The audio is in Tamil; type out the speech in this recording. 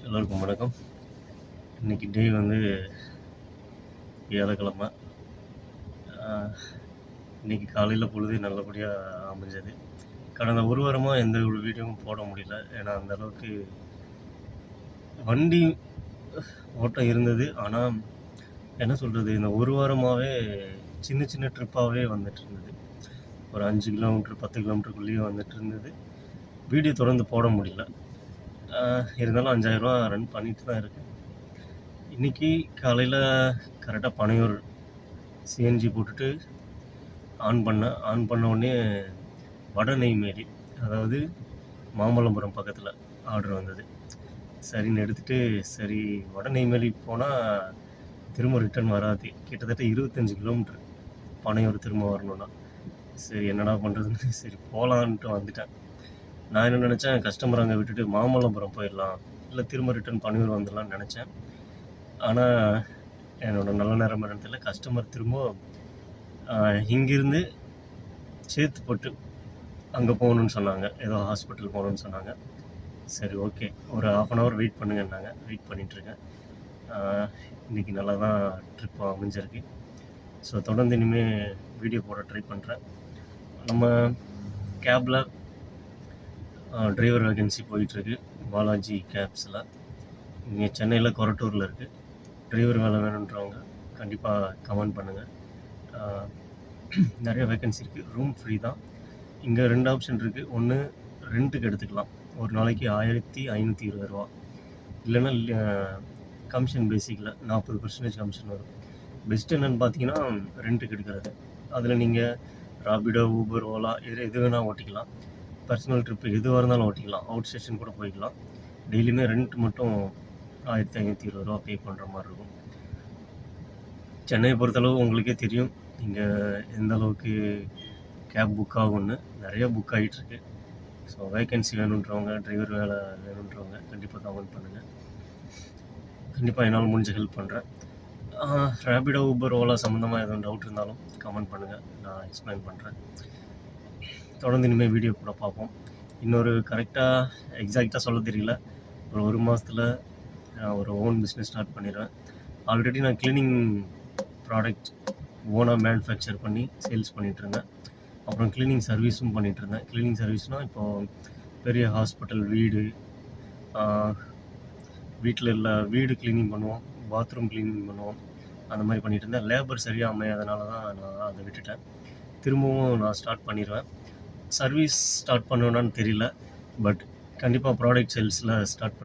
எல்லோருக்கும் வணக்கம். இன்றைக்கி டே வந்து வியாழக்கிழமை. இன்றைக்கி காலையில் பொழுது நல்லபடியாக அமைஞ்சது. கடந்த ஒரு வாரமாக எந்த ஒரு வீடியோவும் போட முடியல. ஏன்னா அந்தளவுக்கு வண்டி ஓட்டம் இருந்தது. ஆனால் என்ன சொல்கிறது, இந்த ஒரு வாரமாகவே சின்ன சின்ன ட்ரிப்பாகவே வந்துட்டு இருந்தது. ஒரு 5 கிலோமீட்டர் 10 கிலோமீட்டருக்குள்ளேயே வந்துட்டு இருந்தது. வீடியோ தொடர்ந்து போட முடியல. இருந்தாலும் 5000 ரூபா ரன் பண்ணிட்டு தான் இருக்கேன். இன்றைக்கி காலையில் கரெக்டாக பனையூர் சிஎன்ஜி போட்டுட்டு ஆன் பண்ண உடனே வட நெய்வேலி, அதாவது மாமல்லபுரம் பக்கத்தில் ஆர்டர் வந்தது. சரின்னு எடுத்துகிட்டு சரி வட நெய்வேலி போனால் திரும்ப ரிட்டர்ன் வராது. கிட்டத்தட்ட 25 கிலோமீட்ரு பனையூர் திரும்ப வரணுன்னா. சரி என்னடா பண்ணுறதுன்னு சரி போகலான்ட்டு வந்துட்டேன். நான் என்ன நினச்சேன், கஸ்டமர் அங்கே விட்டுட்டு மாமல்லபுரம் போயிடலாம், இல்லை திரும்ப ரிட்டர்ன் பனையூர் வந்துடலான்னு நினச்சேன். ஆனால் என்னோடய நல்ல நேரம் என்னன்னு கஸ்டமர் திரும்ப இங்கேருந்து சேத்துப்பட்டு அங்கே போகணுன்னு சொன்னாங்க. ஏதோ ஹாஸ்பிட்டல் போகணுன்னு சொன்னாங்க. சரி ஓகே, ஒரு 1/2 hour வெயிட் பண்ணுங்கன்னாங்க. வெயிட் பண்ணிகிட்ருக்கேன். இன்றைக்கி நல்லா தான் ட்ரிப் அமைஞ்சிருக்கு. ஸோ தொடர்ந்து இனிமேல் வீடியோ போட ட்ரை பண்ணுறேன். நம்ம கேபில் டிரைவர் வேகன்சி போயிட்டுருக்கு பாலாஜி கேப்ஸில். இங்கே சென்னையில் கொரட்டூரில் இருக்குது. டிரைவர் வேலை வேணுன்றவங்க கண்டிப்பாக கமெண்ட் பண்ணுங்கள். நிறைய வேகன்சி இருக்குது. ரூம் ஃப்ரீ தான். இங்கே 2 ஆப்ஷன் இருக்குது. ஒன்று ரெண்ட்டுக்கு எடுத்துக்கலாம். ஒரு நாளைக்கு 1520 ரூபா. இல்லைன்னா கமிஷன் பேசிக்கில் 40% கமிஷன் வரும். பெஸ்ட் என்னென்னு பார்த்தீங்கன்னா ரெண்ட்டுக்கு எடுக்கிறது. அதில் நீங்கள் ராபிடோ, ஊபர், ஓலா எது வேணால் ஓட்டிக்கலாம். பர்சனல் ட்ரிப்பு எதுவாக இருந்தாலும் ஓட்டிக்கலாம். அவுட் ஸ்டேஷன் கூட போய்க்கலாம். டெய்லியுமே ரெண்ட் மட்டும் 1520 ரூபா பே பண்ணுற மாதிரி இருக்கும். சென்னையை பொறுத்தளவு உங்களுக்கே தெரியும் இங்கே எந்த அளவுக்கு கேப் புக் ஆகும்னு. நிறைய புக் ஆகிட்டுருக்கு. ஸோ வேகன்சி வேணுன்றவங்க, டிரைவர் வேலை வேணுன்றவங்க கண்டிப்பாக கமெண்ட் பண்ணுங்கள். கண்டிப்பாக என்னால் முடிஞ்ச ஹெல்ப் பண்ணுறேன். ரேபிடோ, ஊபர், ஓலா சம்மந்தமாக எதுவும் டவுட் இருந்தாலும் கமெண்ட் பண்ணுங்கள், நான் எக்ஸ்பிளைன் பண்ணுறேன். தொடர்ந்து இனிமேல் வீடியோ கூட பார்ப்போம். இன்னொரு எக்ஸாக்டாக சொல்ல தெரியல, ஒரு மாதத்தில் ஒரு ஓன் பிஸ்னஸ் ஸ்டார்ட் பண்ணிடுவேன். ஆல்ரெடி நான் க்ளீனிங் ப்ராடக்ட் ஓனாக மேனுஃபேக்சர் பண்ணி சேல்ஸ் பண்ணிகிட்ருந்தேன். அப்புறம் க்ளீனிங் சர்வீஸும் பண்ணிகிட்ருந்தேன். க்ளீனிங் சர்வீஸ்னால் இப்போது பெரிய ஹாஸ்பிட்டல் வீடு க்ளீனிங் பண்ணுவோம், பாத்ரூம் க்ளீனிங் பண்ணுவோம். அந்த மாதிரி பண்ணிகிட்டு இருந்தேன். லேபர் சரியாக அமையாதனால தான் நான் அதை விட்டுட்டேன். திரும்பவும் நான் ஸ்டார்ட் பண்ணிடுவேன். சர்வீஸ் ஸ்டார்ட் பண்ணுவேனான்னு தெரியல, பட் கண்டிப்பாக ப்ராடக்ட் சேல்ஸில் ஸ்டார்ட்